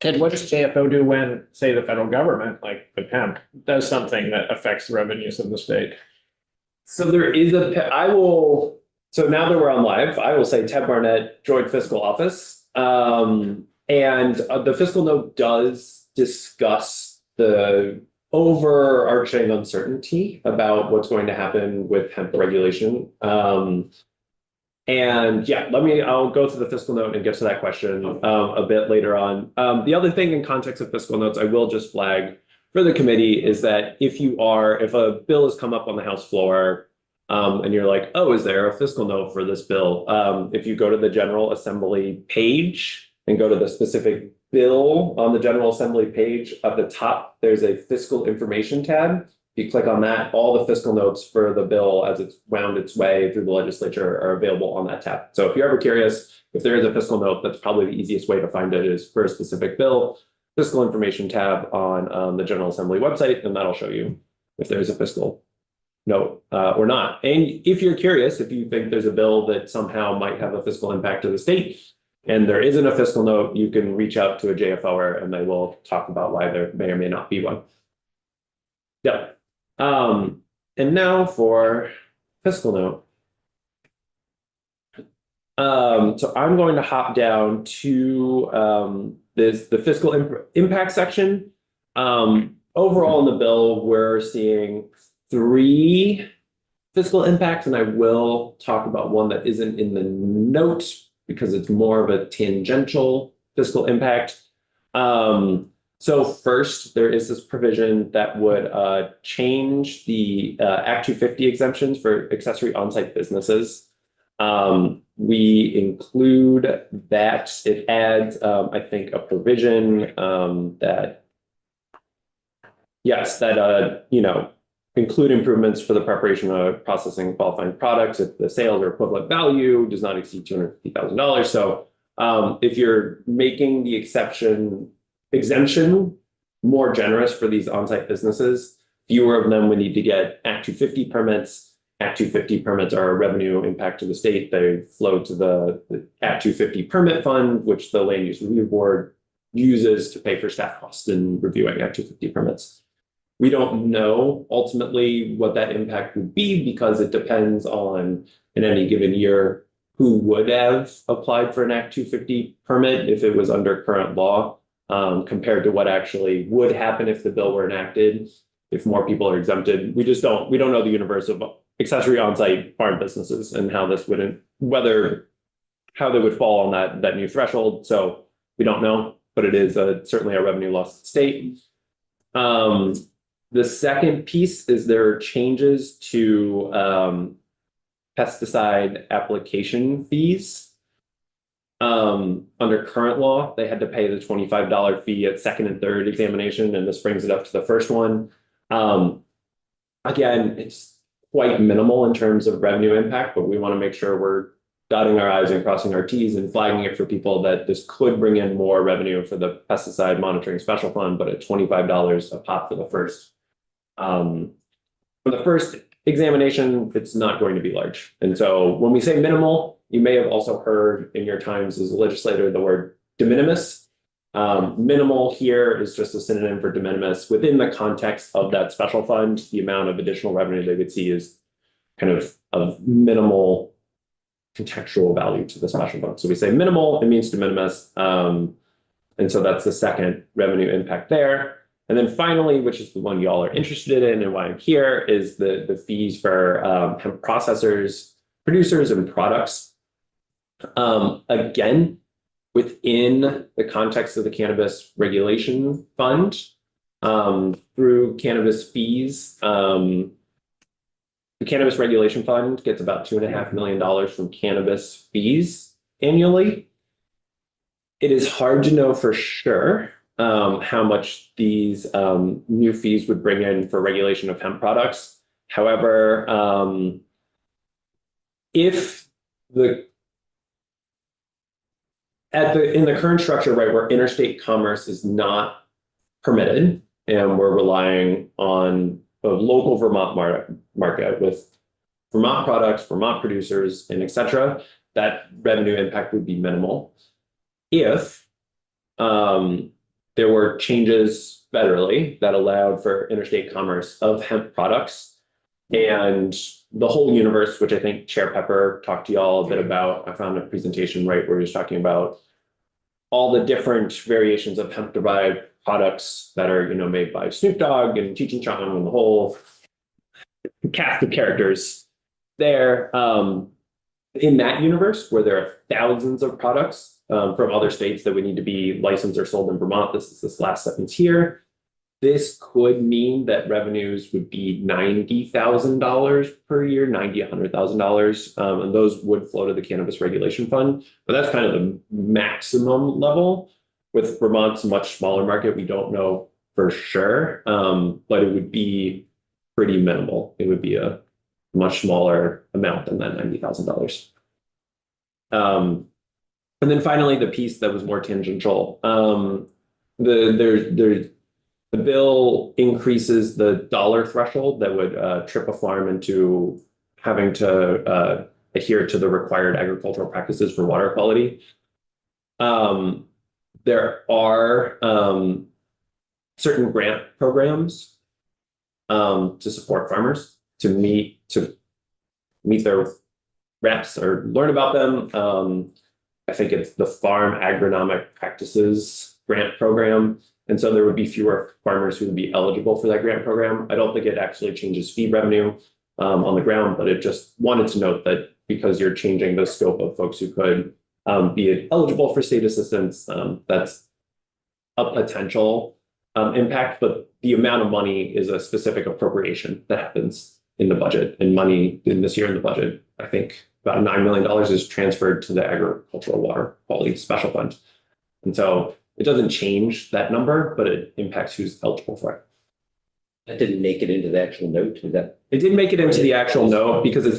And what does JFO do when, say, the federal government, like the hemp, does something that affects the revenues of the state? So there is so now that we're on live, I will say Ted Barnett joined fiscal office. And the fiscal note does discuss the overarching uncertainty about what's going to happen with hemp regulation. And yeah, I'll go through the fiscal note and get to that question a bit later on. The other thing in context of fiscal notes, I will just flag for the committee is that if a bill has come up on the House floor and you're like, oh, is there a fiscal note for this bill? If you go to the General Assembly page and go to the specific bill on the General Assembly page, at the top, there's a fiscal information tab. If you click on that, all the fiscal notes for the bill as it's wound its way through the legislature are available on that tab. So if you're ever curious, if there is a fiscal note, that's probably the easiest way to find it is for a specific bill, fiscal information tab on the General Assembly website, and that'll show you if there's a fiscal note or not. And if you're curious, if you think there's a bill that somehow might have a fiscal impact to the state, and there isn't a fiscal note, you can reach out to a JFOer and they will talk about why there may or may not be one. Yeah. And now for fiscal note. So I'm going to hop down to the fiscal impact section. Overall in the bill, we're seeing 3 fiscal impacts, and I will talk about one that isn't in the note because it's more of a tangential fiscal impact. So first, there is this provision that would change the Act 250 exemptions for accessory on-site businesses. We include that it adds, I think, a provision that, yes, that, include improvements for the preparation of processing and qualifying products if the sales or equivalent value does not exceed $250,000. So if you're making the exemption more generous for these on-site businesses, fewer of them would need to get Act 250 permits. Act 250 permits are a revenue impact to the state. They flow to the Act 250 permit fund, which the Land Use Review Board uses to pay for staff costs in reviewing Act 250 permits. We don't know ultimately what that impact would be because it depends on, in any given year, who would have applied for an Act 250 permit if it was under current law, compared to what actually would happen if the bill were enacted, if more people are exempted. We don't know the universe of accessory on-site farm businesses and how this wouldn't, how they would fall on that new threshold. So we don't know, but it is certainly a revenue loss to the state. The second piece is there are changes to pesticide application fees. Under current law, they had to pay the $25 fee at second and third examination, and this brings it up to the first one. Again, it's quite minimal in terms of revenue impact, but we want to make sure we're dotting our I's and crossing our T's and flagging it for people that this could bring in more revenue for the pesticide monitoring special fund, but at $25 a pop for the first. For the first examination, it's not going to be large. And so when we say minimal, you may have also heard in your times as a legislator the word de minimis. Minimal here is just a synonym for de minimis. Within the context of that special fund, the amount of additional revenue they would see is kind of minimal contextual value to the special fund. So we say minimal, it means de minimis. And so that's the second revenue impact there. And then finally, which is the one y'all are interested in and why I'm here, is the fees for hemp processors, producers, and products. Again, within the context of the Cannabis Regulation Fund, through cannabis fees, the Cannabis Regulation Fund gets about $2.5 million from cannabis fees annually. It is hard to know for sure how much these new fees would bring in for regulation of hemp products. However, if in the current structure, right, where interstate commerce is not permitted, and we're relying on a local Vermont market with Vermont products, Vermont producers, and et cetera, that revenue impact would be minimal. If there were changes federally that allowed for interstate commerce of hemp products. And the whole universe, which I think Chair Pepper talked to y'all a bit about, I found a presentation, right, where he was talking about all the different variations of hemp derived products that are, made by Snoop Dogg and Cheech and Chong and the whole cast of characters there. In that universe, where there are thousands of products from other states that would need to be licensed or sold in Vermont, this is this last sentence here. This could mean that revenues would be $90,000 per year, $100,000, and those would flow to the Cannabis Regulation Fund. But that's kind of the maximum level. With Vermont's much smaller market, we don't know for sure, but it would be pretty minimal. It would be a much smaller amount than that $90,000. And then finally, the piece that was more tangential. The bill increases the dollar threshold that would trip a farm into having to adhere to the required agricultural practices for water quality. There are certain grant programs to support farmers to meet their reps or learn about them. I think it's the Farm Agronomic Practices Grant Program. And so there would be fewer farmers who would be eligible for that grant program. I don't think it actually changes feed revenue on the ground, but it just wanted to note that because you're changing the scope of folks who could be eligible for state assistance, that's a potential impact, but the amount of money is a specific appropriation that happens in the budget, and money in this year in the budget, I think about $9 million is transferred to the Agricultural Water Quality Special Fund. And so it doesn't change that number, but it impacts who's eligible for it. That didn't make it into the actual note. That it didn't make it into the actual note because it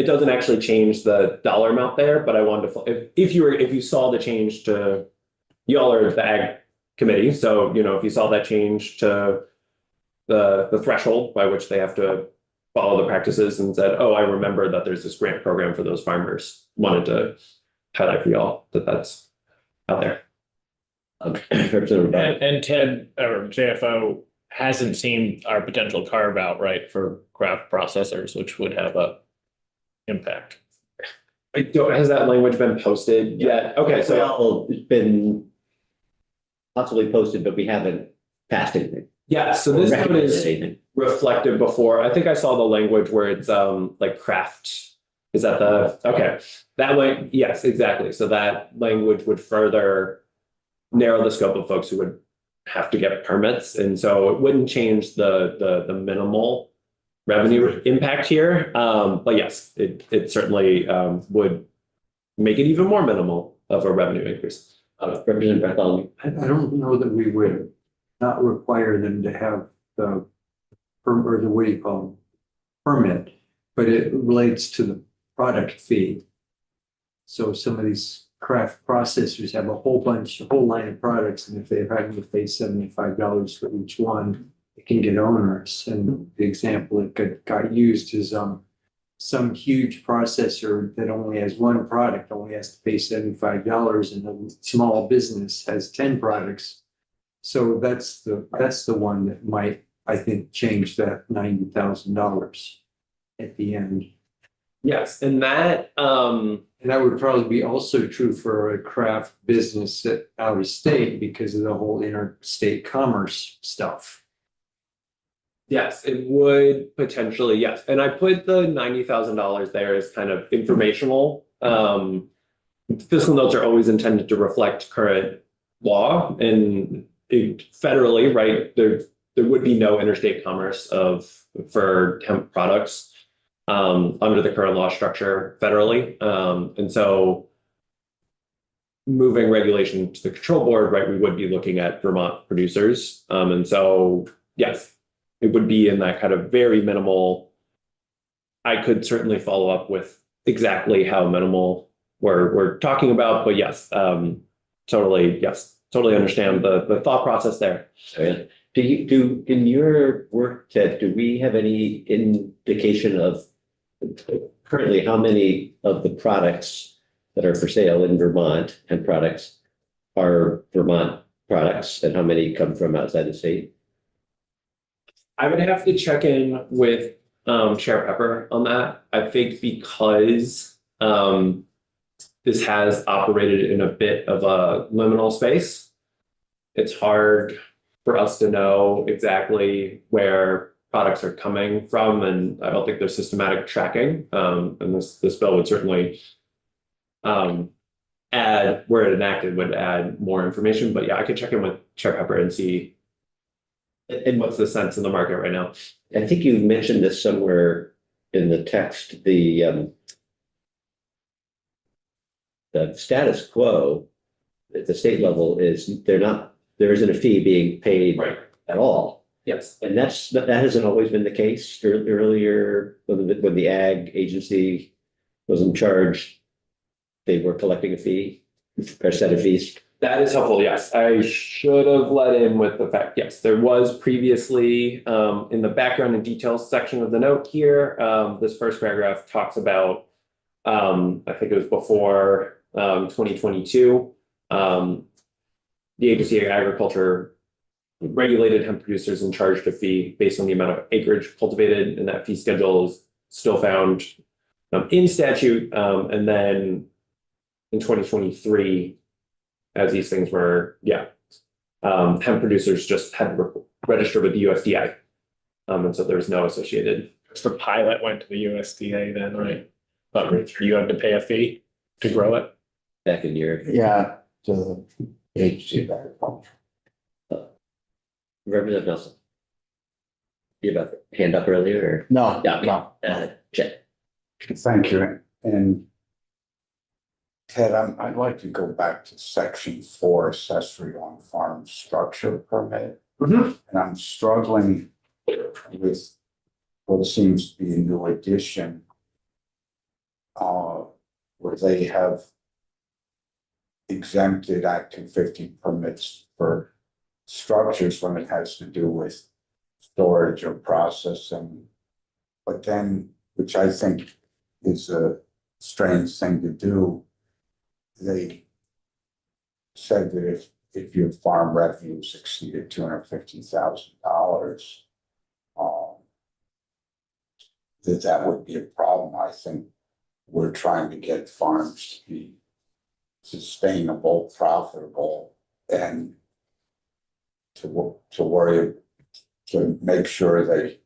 doesn't actually change the dollar amount there. But I wanted to, if you saw the change to, y'all are the ag committee, so if you saw that change to the threshold by which they have to follow the practices and said, oh, I remember that there's this grant program for those farmers. Wanted to highlight for y'all that that's out there. And Ted or JFO hasn't seen our potential carve out, right, for craft processors, which would have a impact. Has that language been posted yet? Okay, so well, it's been possibly posted, but we haven't passed anything. Yeah, so this one is reflective before. I think I saw the language where it's like craft. Is that okay? That way, yes, exactly. So that language would further narrow the scope of folks who would have to get permits. And so it wouldn't change the minimal revenue impact here. But yes, it certainly would make it even more minimal of a revenue increase. Representative Bartholomew. I don't know that we would not require them to have the what do you call them? Permit, but it relates to the product fee. So some of these craft processors have a whole line of products, and if they're having to pay $75 for each one, it can get onerous. And the example that got used is some huge processor that only has one product only has to pay $75, and a small business has 10 products. So that's the one that might, I think, change that $90,000 at the end. Yes, and that and that would probably be also true for a craft business out of state because of the whole interstate commerce stuff. yes, it would potentially, yes. And I put the $90,000 there as kind of informational. Fiscal notes are always intended to reflect current law, and federally, right, there would be no interstate commerce for hemp products under the current law structure federally. And so moving regulation to the control board, right, we would be looking at Vermont producers. And so, yes, it would be in that kind of very minimal. I could certainly follow up with exactly how minimal we're talking about, but yes, totally understand the thought process there. So, do in your work, Ted, do we have any indication of currently how many of the products that are for sale in Vermont and products are Vermont products and how many come from outside the state? I would have to check in with Chair Pepper on that. I think because this has operated in a bit of a liminal space, it's hard for us to know exactly where products are coming from, and I don't think there's systematic tracking. And this bill would certainly add, where it enacted, would add more information. But yeah, I could check in with Chair Pepper and see what's the sense in the market right now. I think you mentioned this somewhere in the text, the status quo at the state level is there isn't a fee being paid Right. at all. Yes. And that hasn't always been the case. Earlier, when the ag agency was in charge, they were collecting a fee, or set of fees. That is helpful, yes. I should have let in with the fact, yes, there was previously, in the background and details section of the note here, this first paragraph talks about, I think it was before 2022, the Agency of Agriculture regulated hemp producers and charged a fee based on the amount of acreage cultivated, and that fee schedule is still found in statute. And then in 2023, as these things were, hemp producers just had to register with the USDA. And so there was no associated. The pilot went to the USDA then, right? But you had to pay a fee to grow it. Back in your Yeah, to the agency of agriculture. Representative Nelson. You have a hand up earlier, or? No, Yeah, no. Chet. Thank you. And Ted, I'd like to go back to section 4, accessory on farm structure permit. Mhm. And I'm struggling with what seems to be a new addition. Where they have exempted Act 250 permits for structures when it has to do with storage or processing. But then, which I think is a strange thing to do, they said that if your farm revenues exceeded $250,000, that would be a problem. I think we're trying to get farms to be sustainable, profitable, and to make sure they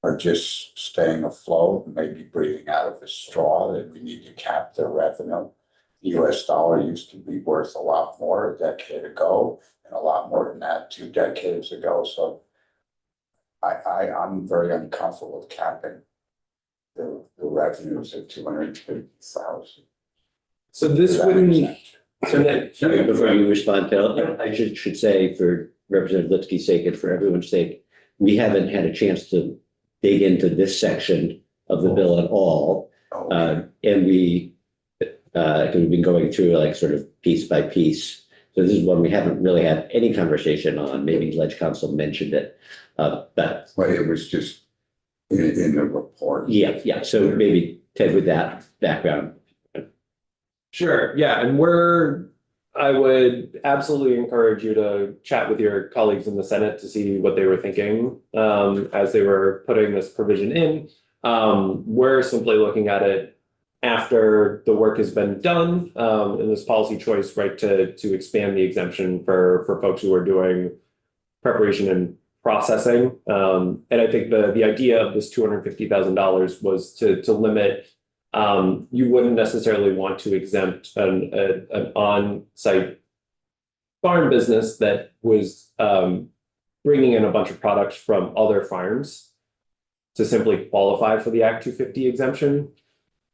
are just staying afloat, maybe breathing out of a straw, that we need to cap their revenue. The US dollar used to be worth a lot more a decade ago, and a lot more than that 2 decades ago. So I'm very uncomfortable with capping the revenues at 250,000. So this wouldn't. So then, Sorry, before you respond, Tel, I should say, for Representative Lipsky's sake and for everyone's sake, we haven't had a chance to dig into this section of the bill at all. And we've been going through like sort of piece by piece. So this is one we haven't really had any conversation on. Maybe Ledge Council mentioned it, but it was just in the report. yeah. So maybe Ted, with that background. Sure, yeah, and I would absolutely encourage you to chat with your colleagues in the Senate to see what they were thinking as they were putting this provision in. We're simply looking at it after the work has been done in this policy choice, right, to expand the exemption for folks who are doing preparation and processing. And I think the idea of this $250,000 was to limit. You wouldn't necessarily want to exempt an on-site farm business that was bringing in a bunch of products from other farms to simply qualify for the Act 250 exemption.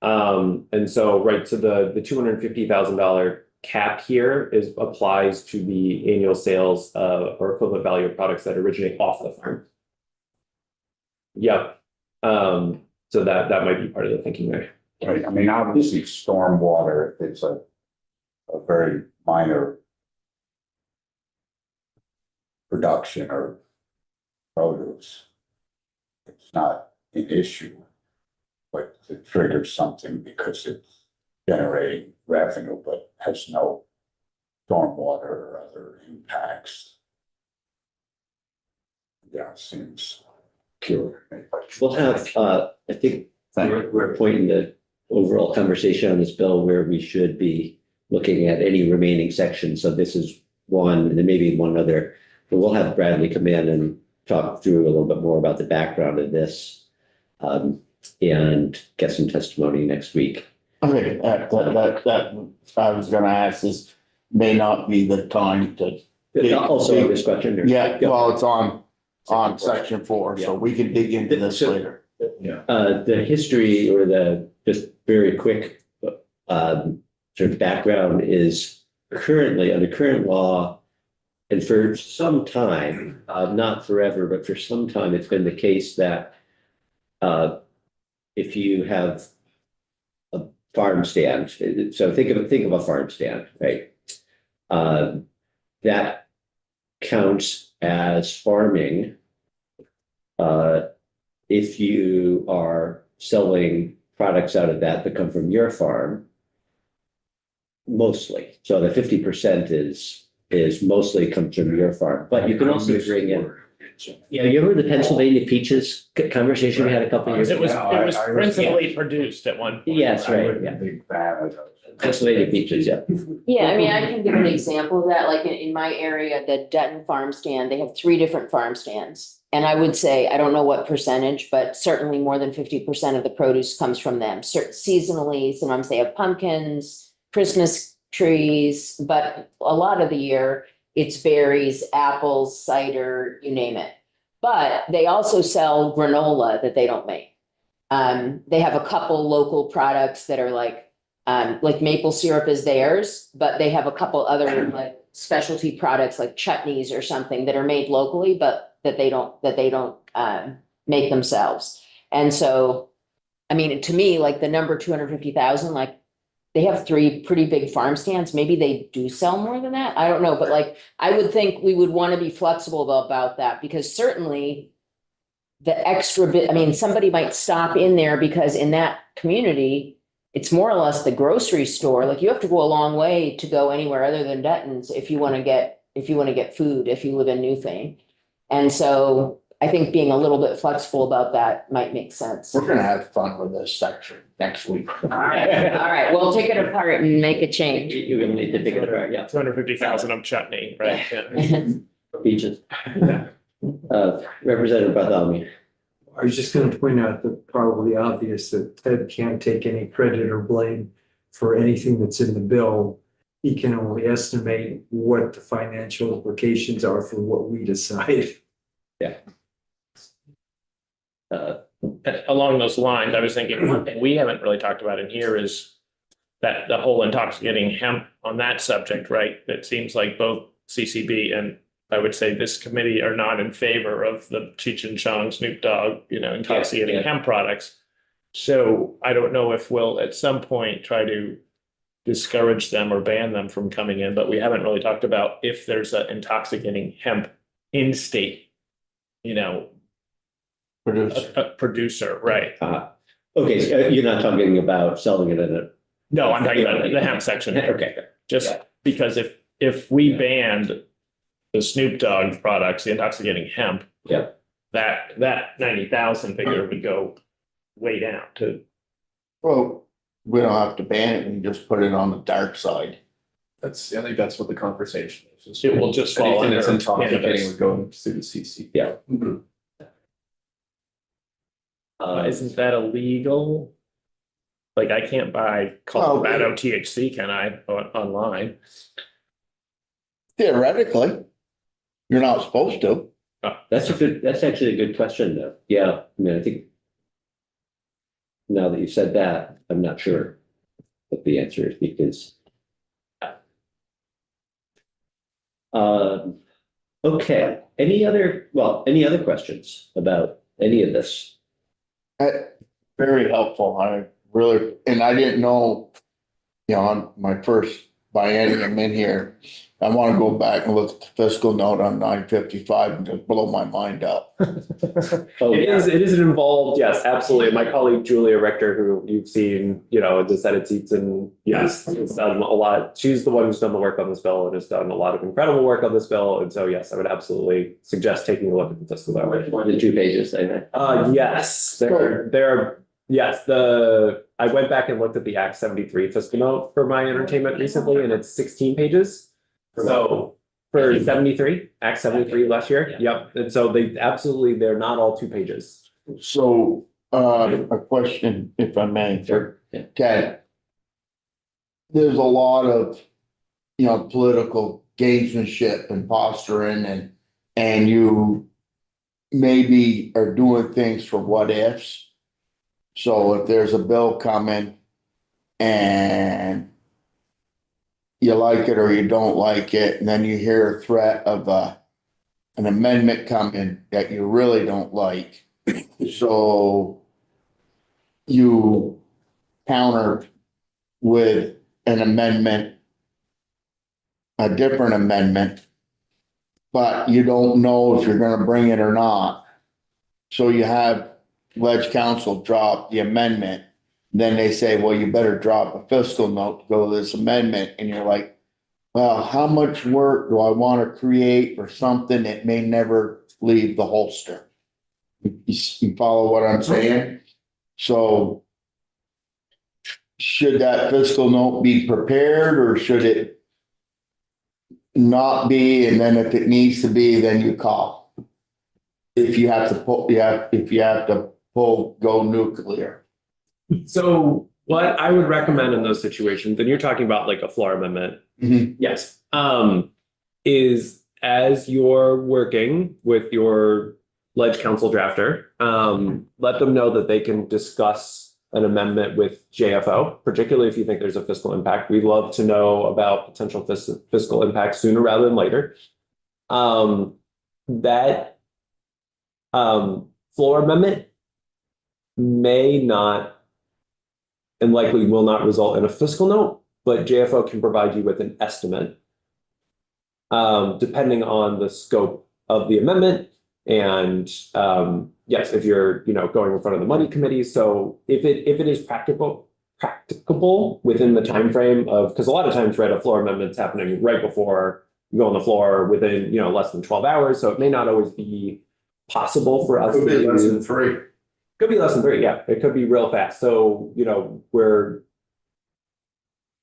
And so, right, so the $250,000 cap here applies to the annual sales or equivalent value of products that originate off the farm. Yep. So that might be part of the thinking there. Right, I mean, obviously stormwater is a very minor production or produce. It's not an issue, but it triggers something because it's generating revenue, but has no stormwater or other impacts. Yeah, seems pure. We'll have, I think we're at a point in the overall conversation on this bill where we should be looking at any remaining sections. So this is one, and then maybe one other, but we'll have Bradley come in and talk through a little bit more about the background of this, and get some testimony next week. Okay, that I was gonna ask is, may not be the time to, Also, this question. or- yeah, well, it's on section 4, so we can dig into this So- later. The history or the just very quick sort of background is currently under current law, and for some time, not forever, but for some time, it's been the case that if you have a farm stand, so think of a farm stand, right? That counts as farming if you are selling products out of that come from your farm, mostly. So the 50% is mostly comes from your farm, but you can also bring in. Yeah, you remember the Pennsylvania peaches conversation we had a couple years It was, ago? it was I- principally produced at one point. Yes, I right, wasn't yeah. a big fan of those. Pennsylvania peaches, yeah. Yeah, I mean, I can give an example of that, like in my area, the Dutton Farm Stand, they have 3 different farm stands. And I would say, I don't know what percentage, but certainly more than 50% of the produce comes from them. Seasonally, sometimes they have pumpkins, Christmas trees, but a lot of the year it's berries, apples, cider, you name it. But they also sell granola that they don't make. They have a couple local products that are like maple syrup is theirs, but they have a couple other like specialty products like chutneys or something that are made locally, but that they don't make themselves. And so, I mean, to me, like the number 250,000, like they have 3 pretty big farm stands. Maybe they do sell more than that. I don't know, but like, I would think we would want to be flexible about that, because certainly the extra bit, I mean, somebody might stop in there because in that community, it's more or less the grocery store. Like you have to go a long way to go anywhere other than Dutton's if you want to get food, if you live in Newfane. And so I think being a little bit flexible about that might make sense. We're gonna have fun with this section next week. All right, we'll take it apart and make a change. You're gonna need to pick it apart, yeah. 250,000 of chutney, right? Yeah. Peaches. Representative Bartholomew. I was just gonna point out that probably obvious that Ted can't take any credit or blame for anything that's in the bill. He can only estimate what the financial implications are for what we decide. Along those lines, I was thinking, one thing we haven't really talked about in here is that the whole intoxicating hemp on that subject, right? It seems like both CCB and I would say this committee are not in favor of the Cheech and Chong, Snoop Dogg, intoxicating Yeah. hemp products. So I don't know if we'll at some point try to discourage them or ban them from coming in, but we haven't really talked about if there's an intoxicating hemp in state, Producer. a producer, right? Okay, so you're not talking about selling it in a. No, I'm talking about the hemp section. Okay. Just Yeah. because if we banned the Snoop Dogg products, the intoxicating hemp. Yeah. That 90,000 figure would go way down to. Well, we don't have to ban it, we can just put it on the dark side. I think that's what the conversation is. It will just fall Anything that's under intoxicating cannabis. would go through the CC. Yeah. Isn't that illegal? Like I can't buy Colorado THC, can I, online? Theoretically, you're not supposed to. That's actually a good question though. Yeah, I mean, I think. Now that you said that, I'm not sure what the answer is because. Okay, any other questions about any of this? Very helpful, I really, and I didn't know, on my first biennium in here, I wanna go back and look at the fiscal note on 955 and just blow my mind up. Oh, It yeah. is, it is an involved, yes, absolutely. My colleague Julia Richter, who you've seen, you know, the Senate seats and yes, has done a lot. She's the one who's done the work on this bill and has done a lot of incredible work on this bill. And so, yes, I would absolutely suggest taking a look at the fiscal note. 1 to 2 pages, I think. Yes, yes, I went back and looked at the Act 73 fiscal note for my entertainment recently, and it's 16 pages. So for 73, Act 73 last year, yep, and so they're not all 2 pages. So, a question, if I may. Sure. Yeah. Ted. There's a lot of, you know, political gamesmanship and posturing and you maybe are doing things for what ifs. So if there's a bill coming and you like it or you don't like it, and then you hear a threat of an amendment coming that you really don't like. So you counter with an amendment, a different amendment, but you don't know if you're gonna bring it or not. So you have ledge council drop the amendment, then they say, well, you better drop a fiscal note to go to this amendment, and you're like, well, how much work do I wanna create for something that may never leave the holster? You follow what I'm saying? So should that fiscal note be prepared or should it not be? And then if it needs to be, then you call. If you have to pull, if you have to pull, go nuclear. So what I would recommend in those situations, and you're talking about like a floor amendment, yes, is as you're working with your ledge council drafter, let them know that they can discuss an amendment with JFO, particularly if you think there's a fiscal impact. We'd love to know about potential fiscal impact sooner rather than later. That floor amendment may not and likely will not result in a fiscal note, but JFO can provide you with an estimate depending on the scope of the amendment. And yes, if you're, you know, going in front of the money committee. So if it is practicable within the time frame of, because a lot of times, right, a floor amendment's happening right before you go on the floor within, you know, less than 12 hours. So it may not always be possible for us to do. 3. Could be less than 3, yeah. It could be real fast. So, you know, we're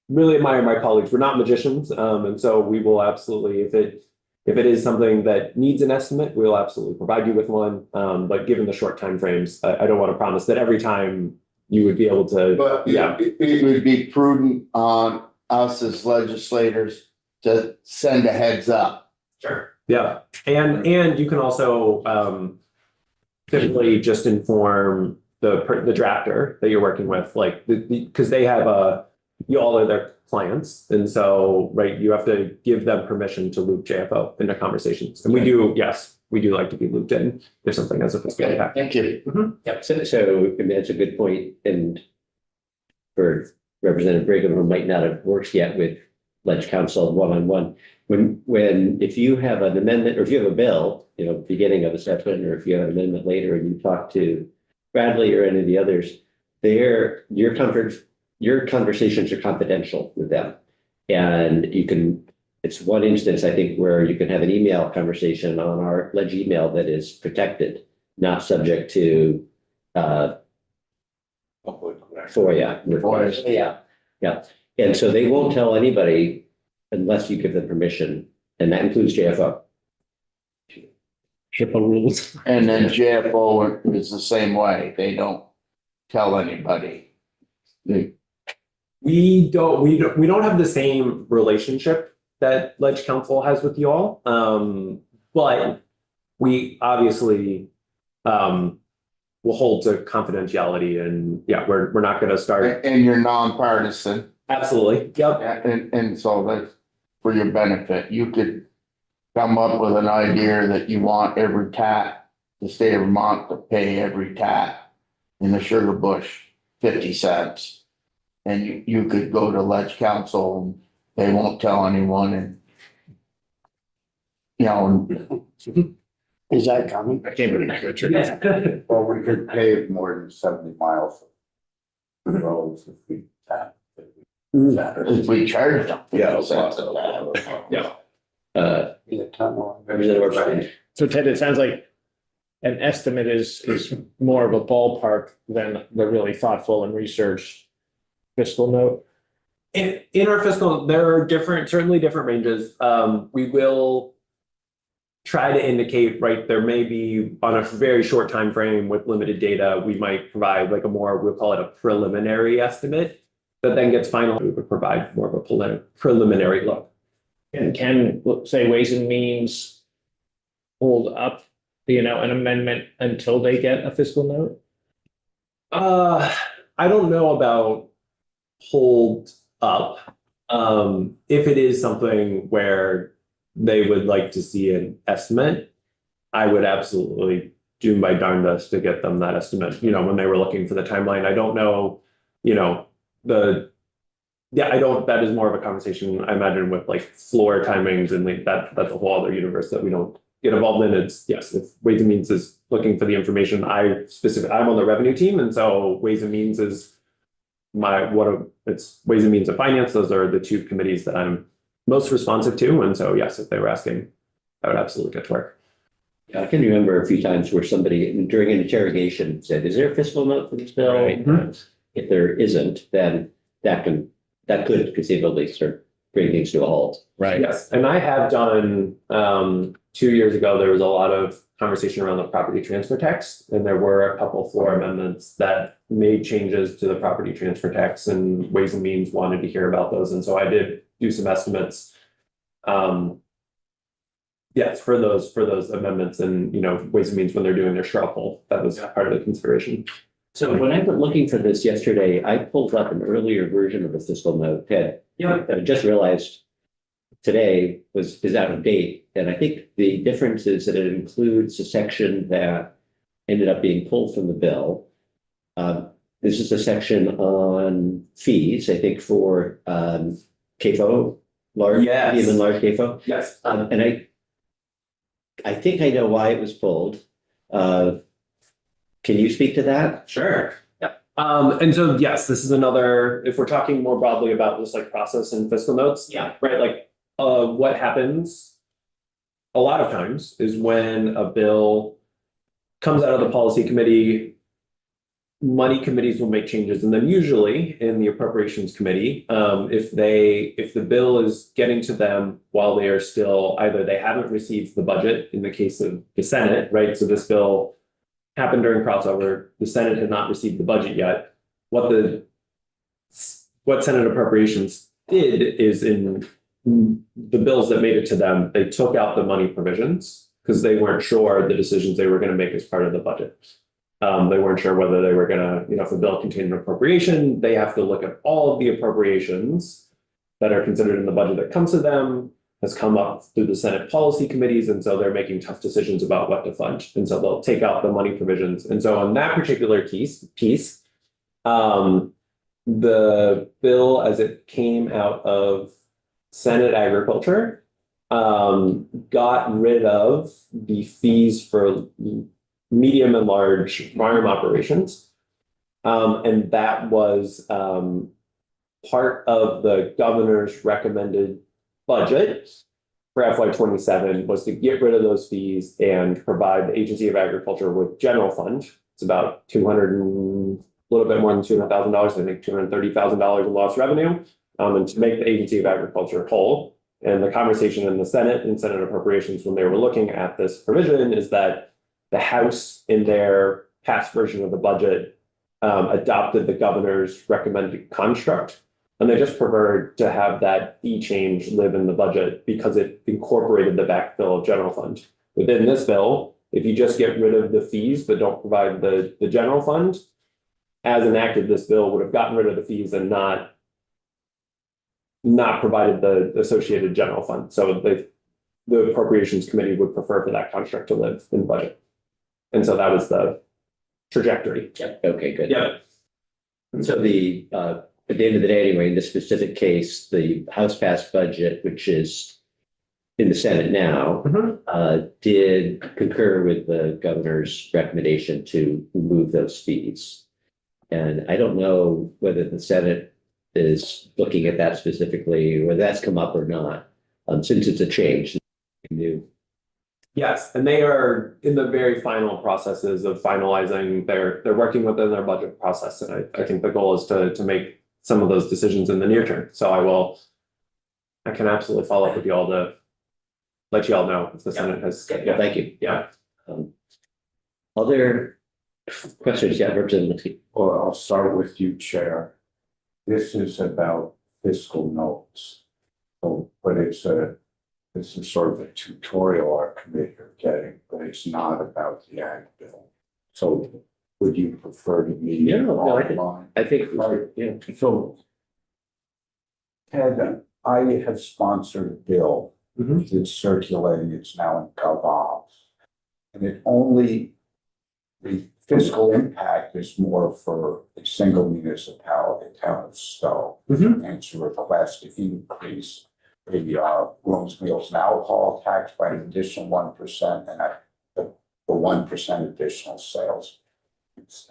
really admire my colleagues. We're not magicians. And so we will absolutely, if it is something that needs an estimate, we'll absolutely provide you with one. But given the short timeframes, I don't want to promise that every time you would be able to. But yeah, it would be prudent on us as legislators to send a heads up. Sure. Yeah, and you can also typically just inform the drafter that you're working with, like because they have you all are their clients, and so right, you have to give them permission to loop JFO into conversations, and we do. Yes, we do like to be looped in. There's something as a fiscal impact. Thank you. Yeah, so I mean, that's a good point, and for Representative Brigham, who might not have worked yet with ledge council one-on-one, when if you have an amendment or if you have a bill, you know, beginning of a session, or if you have an amendment later and you talk to Bradley or any of the others, your conversations are confidential with them. And it's one instance, I think, where you can have an email conversation on our ledge email that is protected, not subject to FOIA. Yeah. And so they won't tell anybody unless you give them permission, and that includes JFO. HIPAA rules. And then JFO is the same way. They don't tell anybody. We don't have the same relationship that ledge council has with you all, but we obviously will hold to confidentiality, and yeah, we're not going to start. And you're nonpartisan. Absolutely. Yep. And so that's for your benefit. You could come up with an idea that you want every tap, the state of Vermont to pay every tap in the sugar bush 50 cents. And you could go to ledge council they won't tell anyone and. You know, Is that coming? I came with Richard. Well, we could pave more than 70 miles of roads if we tap. if we charge them. Yeah. Yeah. Representative O'Brien. So Ted, it sounds like an estimate is more of a ballpark than the really thoughtful and researched fiscal note. In our fiscal, there are certainly different ranges. We will try to indicate, right, there may be on a very short time frame with limited data, we might provide like we'll call it a preliminary estimate that then gets final. We would provide more of a preliminary look. And can, say, Ways and Means hold up, an amendment until they get a fiscal note? I don't know about hold up. If it is something where they would like to see an estimate, I would absolutely do my darndest to get them that estimate, when they were looking for the timeline. I don't know, that is more of a conversation, I imagine, with like floor timings and like that's a whole other universe that we don't get involved in. It's, yes, if Ways and Means is looking for the information, I'm on the revenue team, and so Ways and Means is it's Ways and Means and Finance. Those are the two committees that I'm most responsive to, and so yes, if they were asking, I would absolutely get to work. I can remember a few times where somebody during an interrogation said, is there a fiscal note for this bill? Right. If there isn't, then that could conceivably start bringing things to a halt. Right. Yes, and I have done, 2 years ago, there was a lot of conversation around the property transfer tax, and there were a couple floor amendments that made changes to the property transfer tax, and Ways and Means wanted to hear about those, and so I did do some estimates. Yes, for those amendments, and Ways and Means when they're doing their straw poll, that was part of the consideration. So when I went looking for this yesterday, I pulled up an earlier version of the fiscal note, Ted. Yeah. I just realized today is out of date. And I think the difference is that it includes a section that ended up being pulled from the bill. This is a section on fees, I think, for CAFO, large, Yes. even large CAFO. Yes. And I think I know why it was pulled. Can you speak to that? Sure. Yeah. And so, yes, this is another, if we're talking more broadly about this like process and fiscal notes. Yeah. Right, like, what happens a lot of times is when a bill comes out of the policy committee, money committees will make changes, and then usually in the appropriations committee, if the bill is getting to them while they are still, either they haven't received the budget in the case of the Senate, right? So this bill happened during crossover, the Senate had not received the budget yet. What Senate appropriations did is in the bills that made it to them, they took out the money provisions because they weren't sure the decisions they were going to make as part of the budget. They weren't sure whether they were going to, if a bill contained an appropriation, they have to look at all of the appropriations that are considered in the budget that comes to them, has come up through the Senate policy committees. And so they're making tough decisions about what to fund. And so they'll take out the money provisions. And so on that particular piece, the bill as it came out of Senate Agriculture got rid of the fees for medium and large farm operations. And that was part of the governor's recommended budget for FY27 was to get rid of those fees and provide the Agency of Agriculture with general fund. It's about a little bit more than $200,000, I think $230,000 in lost revenue, and to make the Agency of Agriculture whole. And the conversation in the Senate and Senate Appropriations when they were looking at this provision is that the House in their past version of the budget adopted the governor's recommended construct. And they just preferred to have that fee change live in the budget because it incorporated the backfill of general fund. Within this bill, if you just get rid of the fees but don't provide the general fund, as enacted, this bill would have gotten rid of the fees and not provided the associated general fund. So the Appropriations Committee would prefer for that construct to live in the budget. And so that was the trajectory. Yep. Okay, good. Yeah. So the at the end of the day, anyway, in this specific case, the House passed budget, which is in the Senate now, did concur with the governor's recommendation to remove those fees. And I don't know whether the Senate is looking at that specifically, whether that's come up or not, since it's a change. New. Yes, and they are in the very final processes of finalizing they're working within their budget process. And I think the goal is to make some of those decisions in the near term. So I can absolutely follow up with you all to let you all know if the Senate has. Yeah, Thank you. yeah. Other questions? Yeah, Representative Lipsky. Well, I'll start with you, Chair. This is about fiscal notes. So, but this is sort of a tutorial our committee are getting, but it's not about the ag bill. So would you prefer to meet Yeah, no, online? I think, Right. yeah. So Ted, I have sponsored a bill. It's circulating, it's now in GovOps. And the fiscal impact is more for a single municipality, town of Stowe. And it's a request to increase the rooms, meals, and alcohol tax by an additional 1% and the 1% additional sales tax.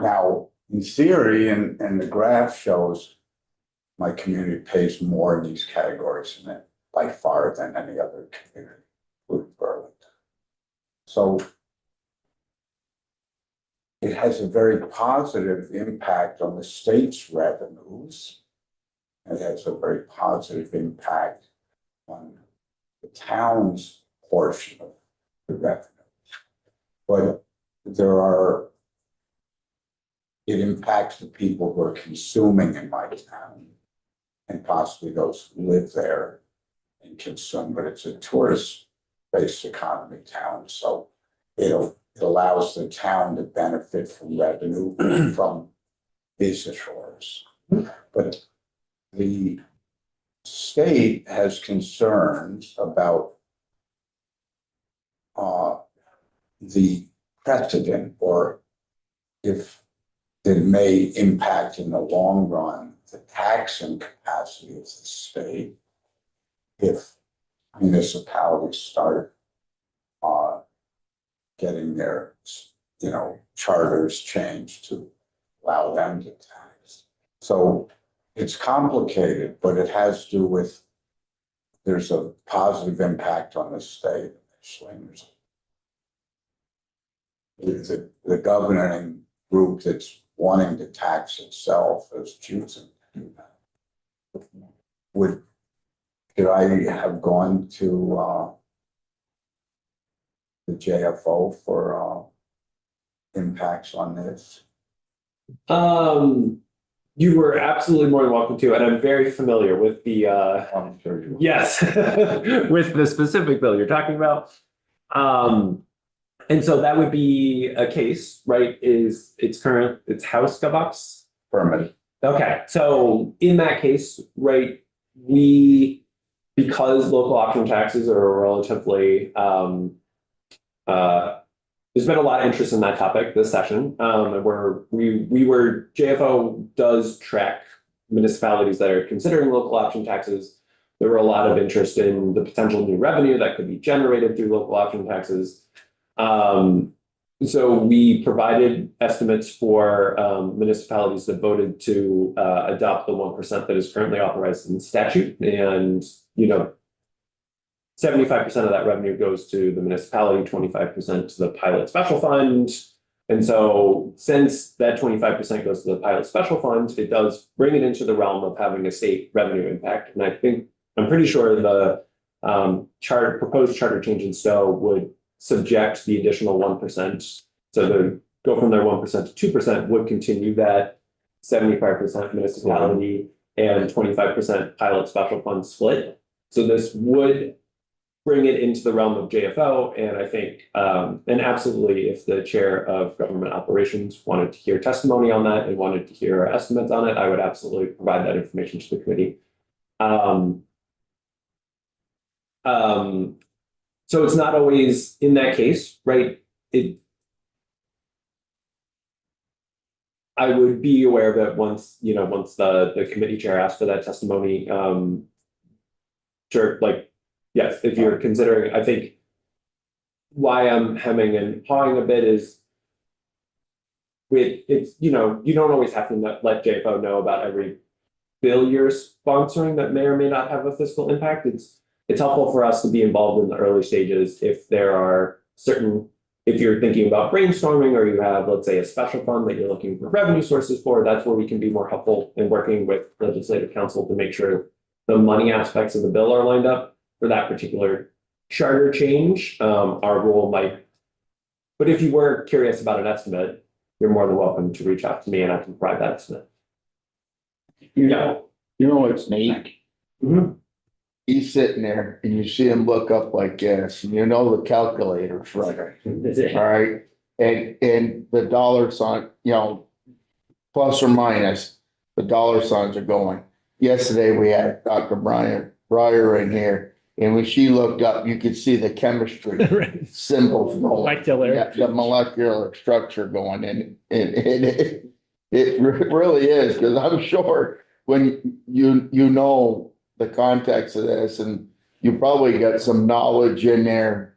Now, in theory, and the graph shows my community pays more in these categories and by far than any other community, including Burlington. So it has a very positive impact on the state's revenues. It has a very positive impact on the town's portion of the revenue. But it impacts the people who are consuming in my town and possibly those who live there and consume, but it's a tourist-based economy town, so it allows the town to benefit from revenue from visitors. But the state has concerns about the precedent, or if it may impact in the long run the taxing capacity of the state if municipalities start getting their charters changed to allow them to tax. So it's complicated, but it has to do with there's a positive impact on the state. The governing group that's wanting to tax itself is choosing to do that. Could I have gone to the JFO for impacts on this? You were absolutely more than welcome to, and I'm very familiar with the I'm sure you will. yes, with the specific bill you're talking about. And so that would be a case, right? It's House GovOps? Permit. Okay, so in that case, right, because local option taxes are relatively, there's been a lot of interest in that topic this session, where JFO does track municipalities that are considering local option taxes. There were a lot of interest in the potential new revenue that could be generated through local option taxes. So we provided estimates for municipalities that voted to adopt the 1% that is currently authorized in statute, and 75% of that revenue goes to the municipality, 25% to the pilot special fund. And so since that 25% goes to the pilot special fund, it does bring it into the realm of having a state revenue impact. And I'm pretty sure the proposed charter change in Stowe would subject the additional 1%. So to go from their 1% to 2% would continue that 75% municipality and 25% pilot special fund split. So this would bring it into the realm of JFO. And I think, and absolutely, if the chair of government operations wanted to hear testimony on that and wanted to hear estimates on it, I would absolutely provide that information to the committee. So it's not always in that case, right? I would be aware of it once, once the committee chair asks for that testimony, sure, like, yes, if you're considering, I think why I'm hemming and hawing a bit is it's, you don't always have to let JFO know about every bill you're sponsoring that may or may not have a fiscal impact. It's helpful for us to be involved in the early stages if there are if you're thinking about brainstorming or you have, let's say, a special fund that you're looking for revenue sources for, that's where we can be more helpful in working with legislative council to make sure the money aspects of the bill are lined up for that particular charter change. Our role might, but if you were curious about an estimate, you're more than welcome to reach out to me and I can provide that estimate. You know what's neat? Mhm. He's sitting there and you see him look up like this, and you know the calculator's right, all right? And the dollar sign, plus or minus, the dollar signs are going. Yesterday, we had Dr. Brian Breyer in here, and when she looked up, you could see the chemistry symbols going. Molecular. Yeah, the molecular structure going in, and it really is, because I'm sure when you know the context of this, and you probably got some knowledge in there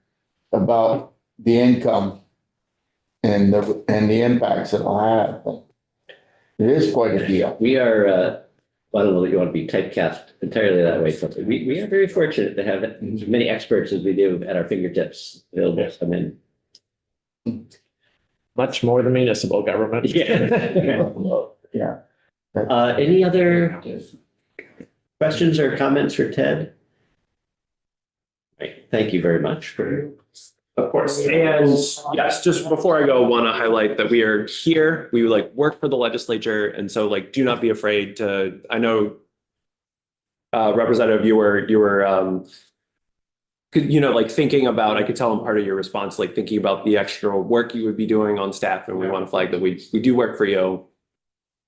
about the income and the impacts it'll have. It is quite a deal. We are, I don't know that you want to be typecast entirely that way, but we are very fortunate to have as many experts as we do at our fingertips available to come in. Much more than municipal government. Yeah. Yeah. Any other questions or comments for Ted? Right, thank you very much for. Of course. And yes, just before I go, want to highlight that we are here. We work for the legislature. And so do not be afraid to, I know, Representative, you were thinking about, I could tell in part of your response, thinking about the extra work you would be doing on staff. And we want to flag that we do work for you.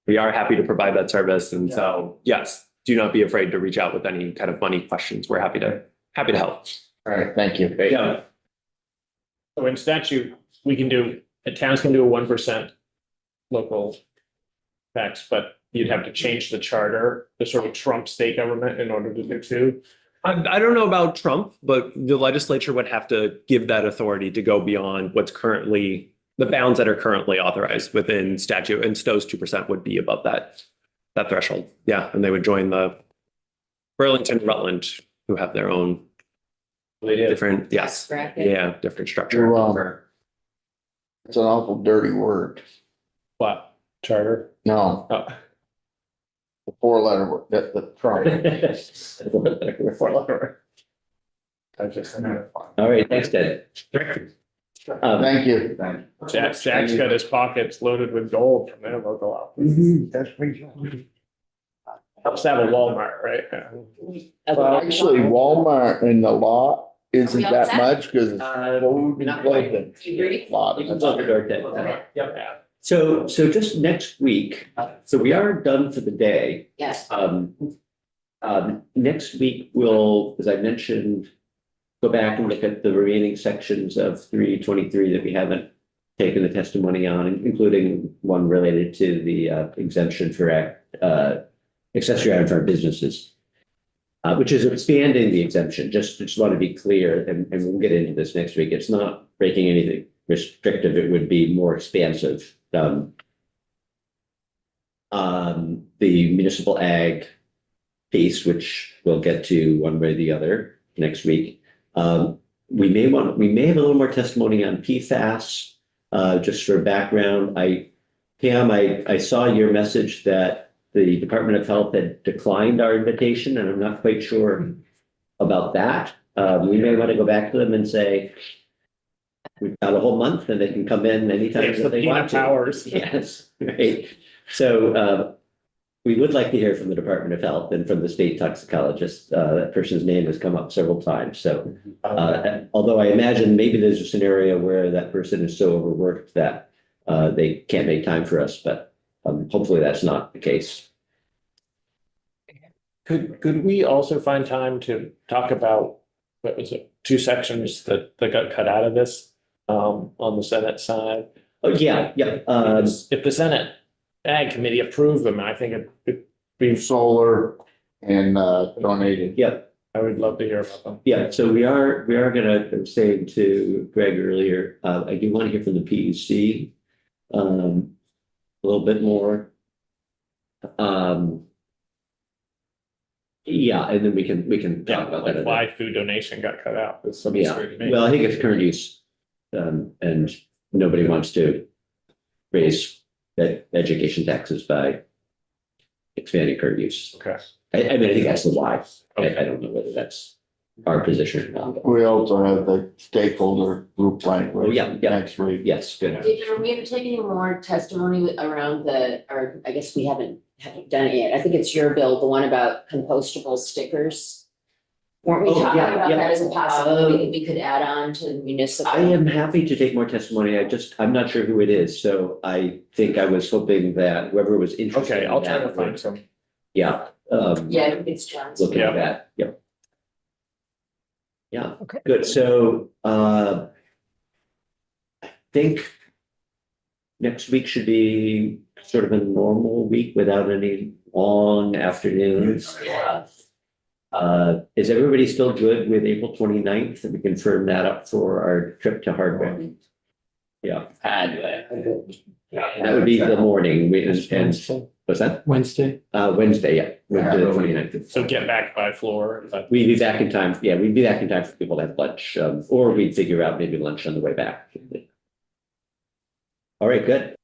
We are happy to provide that service. And so, yes, do not be afraid to reach out with any kind of money questions. We're happy to help. All right, thank you. Yeah. So in statute, towns can do a 1% local tax, but you'd have to change the charter to sort of trump state government in order to do two. I don't know about Trump, but the legislature would have to give that authority to go beyond what's currently the bounds that are currently authorized within statute, and Stowe's 2% would be above that threshold. Yeah, and they would join the Burlington, Rutland, who have their own different, yes, Bracket. yeah, different structure. Well, it's an awful dirty word. What? Charter? No, Oh. the 4-letter word, the Trump. All right, thanks, Ted. Thank you. Jack's got his pockets loaded with gold from their local office. That's pretty. Helps to have a Walmart, right? Well, actually, Walmart in the lot isn't We all that set? much because it's food and Not clothing. You ready? Lot You of can it. close the door, Ted. Yep. So just next week, so we are done for the day. Yes. Next week, we'll, as I mentioned, go back and look at the remaining sections of 323 that we haven't taken the testimony on, including one related to the exemption for accessory items for businesses, which is expanding the exemption. Just want to be clear, and we'll get into this next week. It's not breaking anything restrictive. It would be more expansive. The municipal ag piece, which we'll get to one way or the other next week. We may have a little more testimony on PFAS, just for background. Pam, I saw your message that the Department of Health had declined our invitation, and I'm not quite sure about that. We may want to go back to them and say, we've got a whole month and they can come in anytime It's the that they want peanut to. powers. Yes, right. So we would like to hear from the Department of Health and from the state toxicologist. That person's name has come up several times. So although I imagine maybe there's a scenario where that person is so overworked that they can't make time for us, but hopefully that's not the case. Could we also find time to talk about, what was it, 2 sections that got cut out of this on the Senate side? Oh, yeah. If the Senate ag committee approve them. I think it'd be, Solar and donated. Yep. I would love to hear about them. Yeah, so we are gonna, I was saying to Greg earlier, I do want to hear from the PUC. A little bit more. Yeah, and then we can Yeah, talk about like that. why food donation got cut out. It's some Yeah, mystery to me. well, I think it's current use. And nobody wants to raise education taxes by expanding current use. Okay. I mean, I think that's the why. I don't know whether that's our position or not. We also have the stakeholder group language. Oh, yeah, yeah. Next week. Yes, good. Did we ever take any more testimony around or I guess we haven't done it yet. I think it's your bill, the one about compostable stickers. Weren't we Oh, talking yeah, about yeah. that as a possibility we could add on to municipal? I am happy to take more testimony. I'm not sure who it is, so I think I was hoping that whoever was interested. Okay, in I'll try that to find would- some. Yeah. Yeah, I think it's John's. Looking at Yeah. that, yep. Yeah, Okay. good, so, I think next week should be sort of a normal week without any long afternoons. Is everybody still good with April 29th? We can firm that up for our trip to Hardwick. Yeah, that would be the morning, what's that? Wednesday. Wednesday, yeah, Wednesday the 29th. So get back by floor, but We'd be back in time, yeah, we'd be back in time for people to have lunch, or we'd figure out maybe lunch on the way back. All right, good.